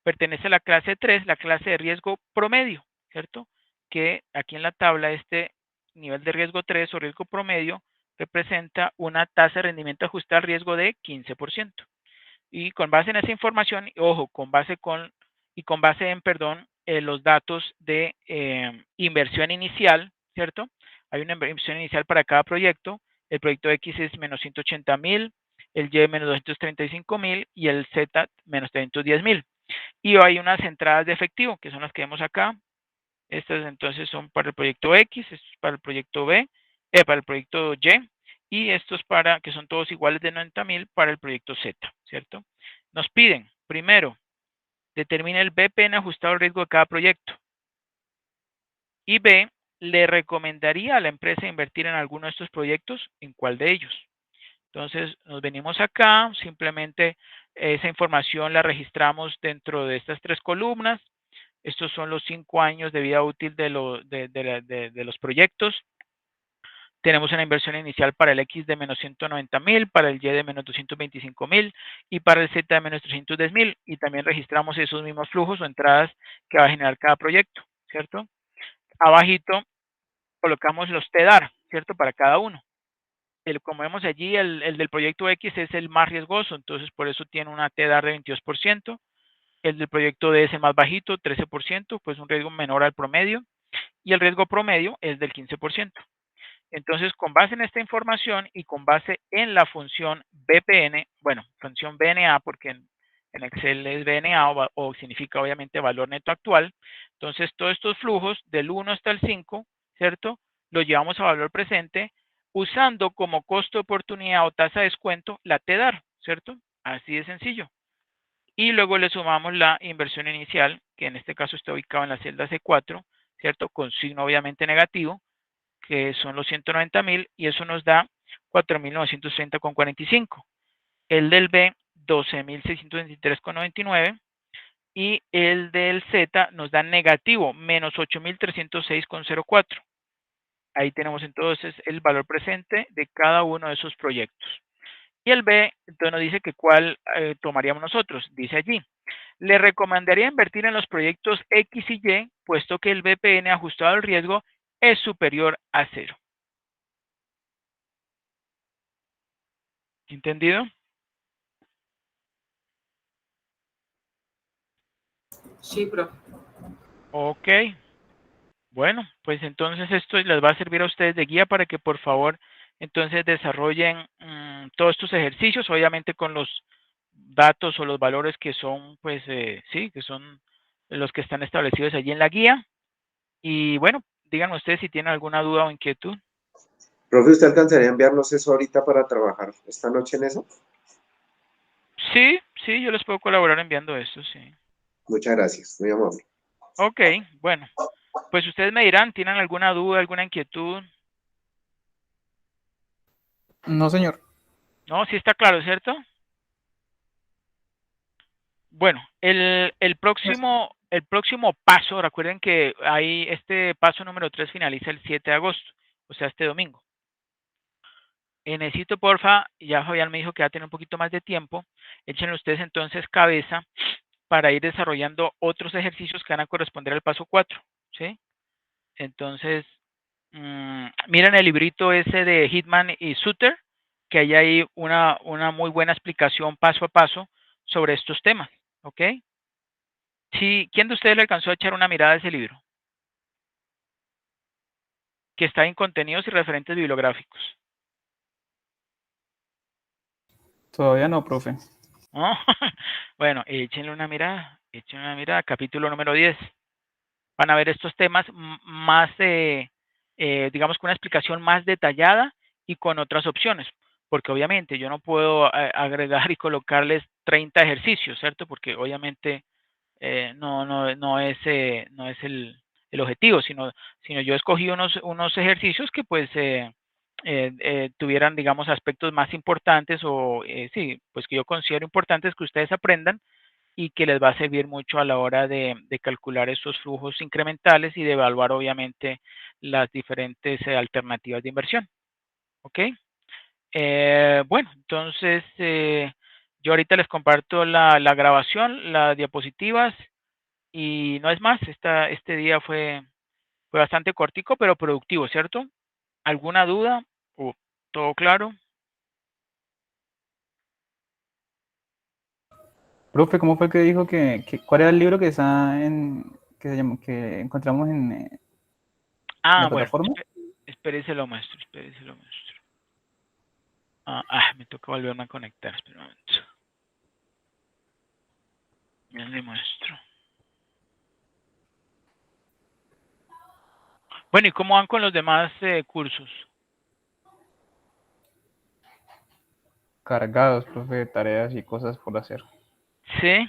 Pertenece a la clase 3, la clase de riesgo promedio, ¿cierto? Que aquí en la tabla este nivel de riesgo 3 o riesgo promedio representa una tasa de rendimiento ajustada al riesgo de 15%. Y con base en esa información, ojo, con base en, los datos de inversión inicial, ¿cierto? Hay una inversión inicial para cada proyecto. El proyecto X es menos 180,000, el Y menos 235,000 y el Z menos 310,000. Y hay unas entradas de efectivo, que son las que vemos acá. Estas entonces son para el proyecto X, estos para el proyecto B, para el proyecto Y, y estos que son todos iguales de 90,000 para el proyecto Z, ¿cierto? Nos piden, primero, determine el BPN ajustado al riesgo de cada proyecto. Y B, ¿le recomendaría a la empresa invertir en alguno de estos proyectos? ¿En cuál de ellos? Entonces, nos venimos acá, simplemente esa información la registramos dentro de estas tres columnas. Estos son los 5 años de vida útil de los proyectos. Tenemos una inversión inicial para el X de menos 190,000, para el Y de menos 225,000 y para el Z de menos 310,000. Y también registramos esos mismos flujos o entradas que va a generar cada proyecto, ¿cierto? Abajito colocamos los TEDAR, ¿cierto? Para cada uno. Como vemos allí, el del proyecto X es el más riesgoso, entonces por eso tiene una TEDAR de 22%. El del proyecto D es el más bajito, 13%, pues un riesgo menor al promedio. Y el riesgo promedio es del 15%. Entonces, con base en esta información y con base en la función BPN, bueno, función BNA, porque en en Excel es BNA o significa obviamente valor neto actual. Entonces, todos estos flujos del 1 hasta el 5, ¿cierto? Los llevamos a valor presente usando como costo de oportunidad o tasa de descuento la TEDAR, ¿cierto? Así de sencillo. Y luego le sumamos la inversión inicial, que en este caso está ubicado en la celda C4, ¿cierto? Con signo obviamente negativo, que son los 190,000, y eso nos da 4.930,45. El del B, 12.623,99, y el del Z nos da negativo, menos 8.306,04. Ahí tenemos entonces el valor presente de cada uno de esos proyectos. Y el B, entonces nos dice que cuál tomaríamos nosotros. Dice allí, le recomendaría invertir en los proyectos X y Y, puesto que el BPN ajustado al riesgo es superior a 0. ¿Entendido? Sí, profe. Ok. Bueno, pues entonces esto les va a servir a ustedes de guía para que por favor entonces desarrollen todos estos ejercicios, obviamente con los datos o los valores que son, pues sí, que son los que están establecidos allí en la guía. Y bueno, díganme ustedes si tienen alguna duda o inquietud. Profe, ¿usted alcanzaría a enviarnos eso ahorita para trabajar esta noche en eso? Sí, sí, yo les puedo colaborar enviando esto, sí. Muchas gracias, muy amable. Ok, bueno, pues ustedes me dirán, ¿tienen alguna duda, alguna inquietud? No, señor. No, sí está claro, ¿cierto? Bueno, el próximo paso, recuerden que ahí este paso número 3 finaliza el 7 de agosto, o sea, este domingo. Necesito, porfa, ya Fabián me dijo que va a tener un poquito más de tiempo, échenle ustedes entonces cabeza para ir desarrollando otros ejercicios que van a corresponder al paso 4, ¿sí? Entonces, miren el librito ese de Hitman y Suter, que hay ahí una muy buena explicación paso a paso sobre estos temas, ¿ok? Sí, ¿quién de ustedes le alcanzó a echar una mirada a ese libro? Que está en contenidos y referentes bibliográficos. Todavía no, profe. ¿No? Bueno, échenle una mirada, capítulo número 10. Van a ver estos temas más, digamos, con una explicación más detallada y con otras opciones, porque obviamente yo no puedo agregar y colocarles 30 ejercicios, ¿cierto? Porque obviamente no es el objetivo, sino yo escogí unos ejercicios que pues tuvieran, digamos, aspectos más importantes o sí, pues que yo considero importantes que ustedes aprendan y que les va a servir mucho a la hora de calcular esos flujos incrementales y de evaluar obviamente las diferentes alternativas de inversión. ¿Ok? Bueno, entonces yo ahorita les comparto la grabación, las diapositivas y no es más. Este día fue bastante cortico, pero productivo, ¿cierto? ¿Alguna duda? ¿Todo claro? Profe, ¿cómo fue que dijo cuál era el libro que está que se llama, que encontramos en la Bueno, plataforma? espérese lo muestro, me toca volverme a conectar, espera un momento. Ya le muestro. Bueno, ¿y cómo van con los demás cursos? Cargados, profe, de tareas y cosas por hacer. ¿Sí?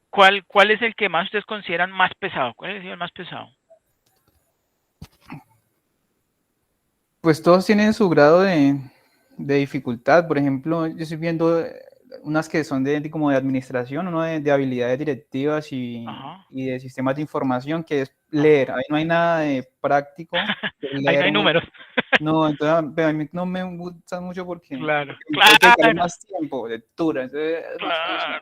¿Cuál es el que más ustedes consideran más pesado? ¿Cuál es el más pesado? Pues todos tienen su grado de dificultad. Por ejemplo, yo estoy viendo unas que son como de administración, uno de habilidades directivas Ajá. y de sistemas de información, que es leer. Ahí no hay nada de práctico, que es Ahí no leer hay números. No, entonces pero a mí no me gusta mucho porque Claro, hay que dedicarle claro, más tiempo, lectura, entonces es más pesado.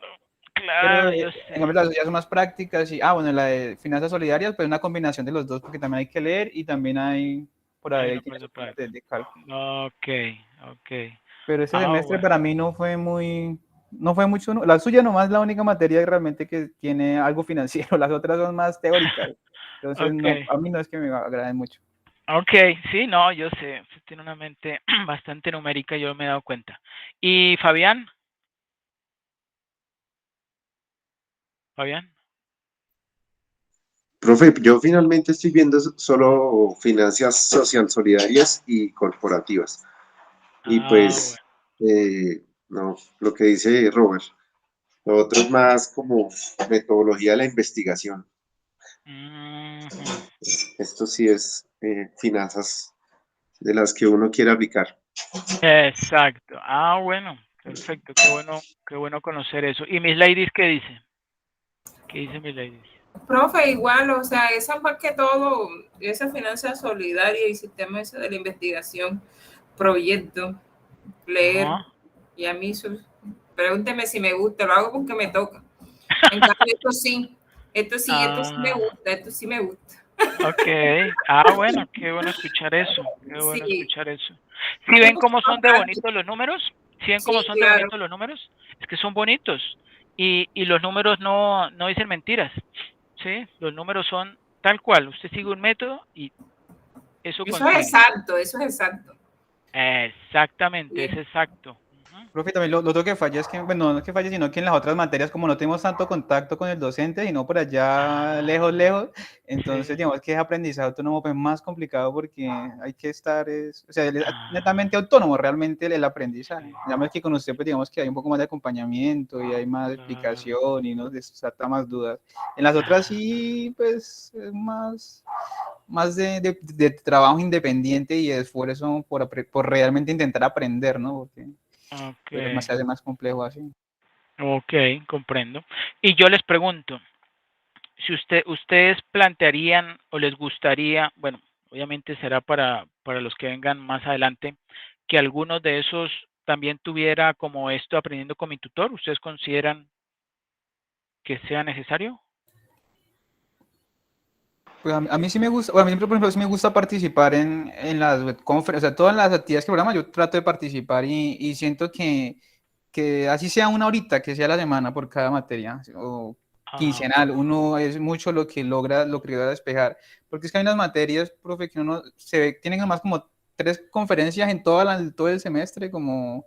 claro, Pero claro, yo en cambio sé. las ya son más prácticas y, bueno, la de finanzas solidarias, pues una combinación de los dos, porque también hay que leer y también hay, por Hay ahí una tiene parte sus temas práctica. de cálculo. Ok, ok. Pero este semestre Bueno. para mí no fue mucho, la suya nomás es la única materia realmente que tiene algo financiero, las otras son más teóricas. Entonces, Ok, no, a mí no es que me agrade mucho. ok, sí, no, yo sé, usted tiene una mente bastante numérica, yo me he dado cuenta. ¿Y Fabián? Fabián? Profe, yo finalmente estoy viendo solo finanzas social solidarias y corporativas. Y Bueno. pues, no, lo que dice Robert, lo otro es más como metodología de la investigación. Ujú. Esto sí es finanzas de las que uno quiere aplicar. Exacto. Bueno, perfecto. Qué bueno conocer eso. ¿Y Miss Ladies qué dice? ¿Qué dice Miss Ladies? Profe, igual, o sea, esa más que todo, esa finanza solidaria y sistema ese de la investigación, proyecto, leer, Ajá. y a mí, pregúnteme si me gusta, lo hago porque me toca. En cambio, esto sí me Ah, gusta, esto sí me gusta. ok. Bueno, qué bueno escuchar eso. Qué bueno Sí, escuchar eso. a ¿Si mí me ven gusta cómo más son de práctico. bonitos los números? ¿Sí ven cómo Sí, son de claro. bonitos los números? Es que son bonitos. Y los números no dicen mentiras. ¿Sí? Los números son tal cual. Usted sigue un método y eso Eso es consigue. exacto, eso es exacto. Exactamente, es Bien. exacto. Ujú. Profe, también lo otro que falla es que, bueno, no es que falle, sino que en las otras materias, como no tenemos tanto contacto con el docente, sino por allá lejos, lejos, entonces Sí. digamos que es aprendizaje autónomo pues, más complicado porque hay que estar, o sea, Ah, netamente autónomo realmente el aprendizaje. sí, Digamos que con usted, pues digamos que hay un poco más de acompañamiento y hay más claro. explicación y no desata más dudas. En las otras Ah, sí, pues es más de trabajo independiente y de esfuerzo por realmente intentar aprender, ¿no? Porque ok, pero más se hace más complejo así. ok, comprendo. Y yo les pregunto, si ustedes plantearían o les gustaría, bueno, obviamente será para los que vengan más adelante, que algunos de esos también tuviera como esto aprendiendo con mi tutor, ¿ustedes consideran que sea necesario? Pues a mí sí me gusta, a mí por ejemplo sí me gusta participar en las web conferencias, o sea, todas las actividades que programa yo trato de participar y siento que así sea una horita, que sea la semana por cada materia o Ok. quincenal, uno es mucho lo que logra despejar, porque es que hay unas materias, profe, que uno se ve, tienen nomás como 3 conferencias en todo el semestre, como,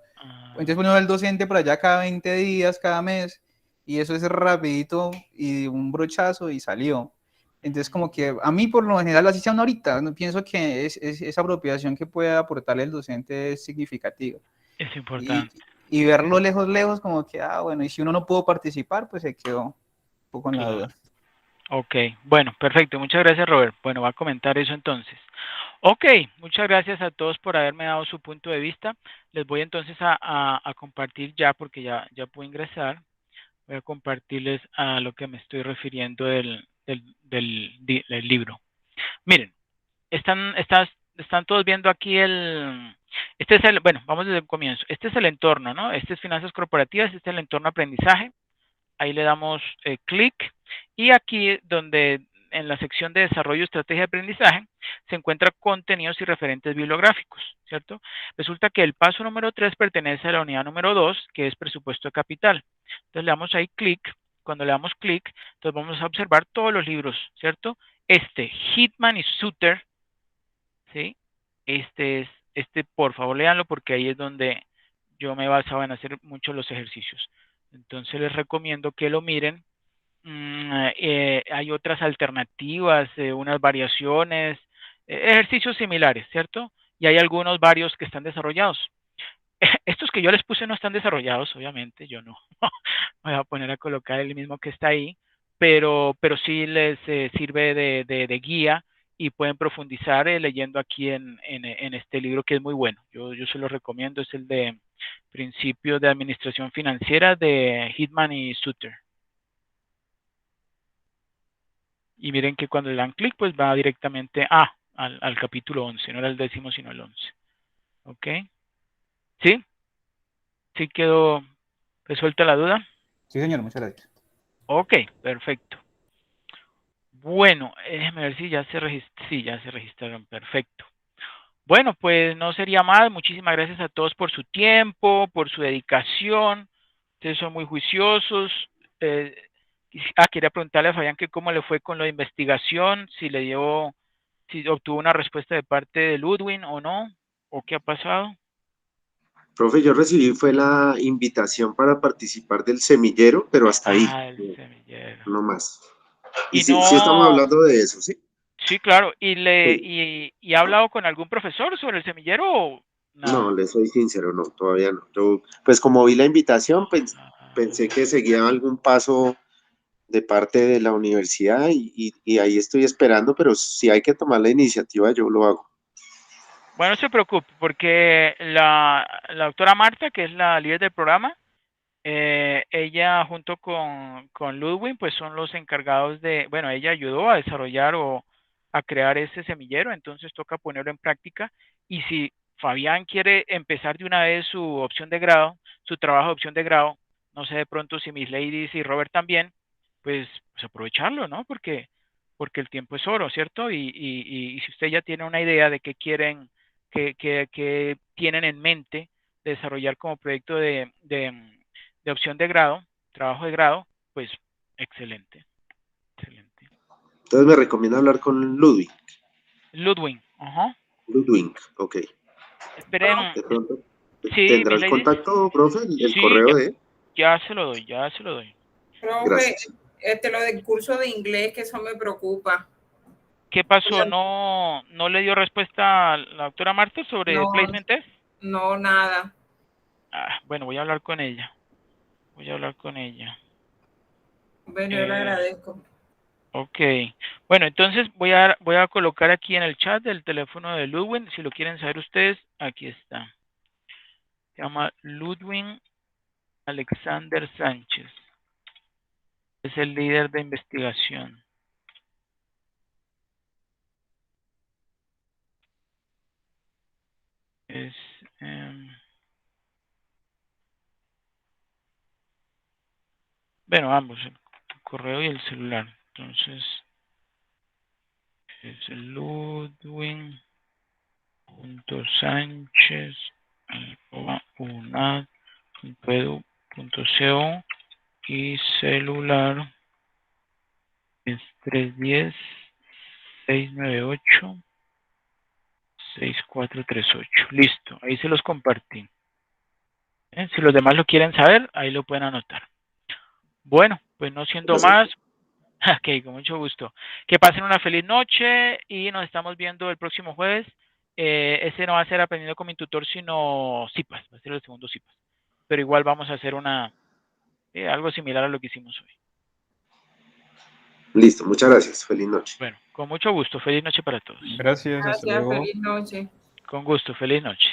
entonces Ah, uno ve al docente por allá cada 20 días, cada mes, y eso es rapidito y un brochazo y salió. Entonces, como que a mí, por lo general, así sea una horita, no pienso que esa apropiación que puede aportarle el docente es significativa. es Y, importante. y verlo lejos, lejos, como que, bueno, y si uno no pudo participar, pues se quedó un poco en la Claro. duda. Ok, bueno, perfecto. Muchas gracias, Robert. Bueno, va a comentar eso entonces. Ok, muchas gracias a todos por haberme dado su punto de vista. Les voy entonces a compartir ya, porque ya puedo ingresar. Voy a compartirles a lo que me estoy refiriendo del libro. Miren, están todos viendo aquí bueno, vamos desde el comienzo. Este es el entorno, ¿no? Este es finanzas corporativas, este es el entorno aprendizaje. Ahí le damos clic y aquí donde en la sección de desarrollo y estrategia de aprendizaje se encuentra contenidos y referentes bibliográficos, ¿cierto? Resulta que el paso número 3 pertenece a la unidad número 2, que es presupuesto de capital. Entonces le damos ahí clic. Cuando le damos clic, entonces vamos a observar todos los libros, ¿cierto? Hitman y Suter, ¿sí? Por favor, léanlo porque ahí es donde yo me basaba en hacer muchos los ejercicios. Entonces les recomiendo que lo miren. Hay otras alternativas, unas variaciones, ejercicios similares, ¿cierto? Y hay algunos varios que están desarrollados. Estos que yo les puse no están desarrollados, obviamente, yo no me voy a poner a colocar el mismo que está ahí, pero sí les sirve de guía y pueden profundizar leyendo aquí en este libro que es muy bueno. Yo se lo recomiendo, es el de Principios de Administración Financiera de Hitman y Suter. Y miren que cuando le dan clic, pues va directamente al capítulo 11, no era el 10º, sino el 11. ¿Ok? ¿Sí? ¿Sí quedó resuelta la duda? Sí, señor, muchas gracias. Ok, perfecto. Bueno, déjeme ver si ya se registraron. Sí, ya se registraron. Perfecto. Bueno, pues no sería más. Muchísimas gracias a todos por su tiempo, por su dedicación. Ustedes son muy juiciosos. Eh, quería preguntarle a Fabián que cómo le fue con la investigación, si obtuvo una respuesta de parte de Ludwig o no, o qué ha pasado. Profe, yo recibí fue la invitación para participar del semillero, pero hasta ahí. El semillero. no más. Y sí, no, sí estamos hablando de eso, ¿sí? sí, claro. Sí. ¿Y ha hablado con algún profesor sobre el semillero o No, nada? le soy sincero, no, todavía no. Yo, pues como vi la invitación, pensé Ah, que seguía algún paso de parte de la universidad y ahí estoy esperando, pero si hay que tomar la iniciativa, yo lo hago. bueno, no se preocupe, porque la doctora Marta, que es la líder del programa, ella junto con Ludwig, pues son los encargados de, bueno, ella ayudó a desarrollar o a crear ese semillero, entonces toca ponerlo en práctica. Y si Fabián quiere empezar de una vez su opción de grado, su trabajo de opción de grado, no sé de pronto si Miss Ladies y Robert también, pues aprovecharlo, ¿no? Porque el tiempo es oro, ¿cierto? Y si usted ya tiene una idea de qué quieren, que tienen en mente desarrollar como proyecto de opción de grado, trabajo de grado, pues excelente, excelente. Entonces me recomienda hablar con Ludwig. Ludwig, ajá. Ludwig, ok. Esperen, De pronto, sí, ¿tendrá mis el ladies, contacto, profe, el sí, correo de él? ya se lo doy, ya se lo doy. Profe, Gracias. lo del curso de inglés, que eso me preocupa. ¿Qué pasó? ¿No le dio respuesta a la doctora Marta sobre No, placement test? no, nada. Ah, bueno, voy a hablar con ella. Voy a hablar con ella. Bueno, yo le agradezco. Ok. Bueno, entonces voy a colocar aquí en el chat el teléfono de Ludwig. Si lo quieren saber ustedes, aquí está. Se llama Ludwig Alexander Sánchez. Es el líder de investigación. Es, bueno, ambos, el correo y el celular. Entonces, es ludwig.sánchez@unad.edu.co y celular es 310-698-6438. Listo, ahí se los compartí. Si los demás lo quieren saber, ahí lo pueden anotar. Bueno, pues no siendo Gracias. más, ok, con mucho gusto. Que pasen una feliz noche y nos estamos viendo el próximo jueves. Ese no va a ser aprendiendo con mi tutor, sino CIPAS, va a ser el segundo CIPAS. Pero igual vamos a hacer algo similar a lo que hicimos hoy. Listo, muchas gracias. Feliz noche. Bueno, con mucho gusto. Feliz noche para todos. Gracias, hasta Gracias, luego. feliz noche. Con gusto. Feliz noche.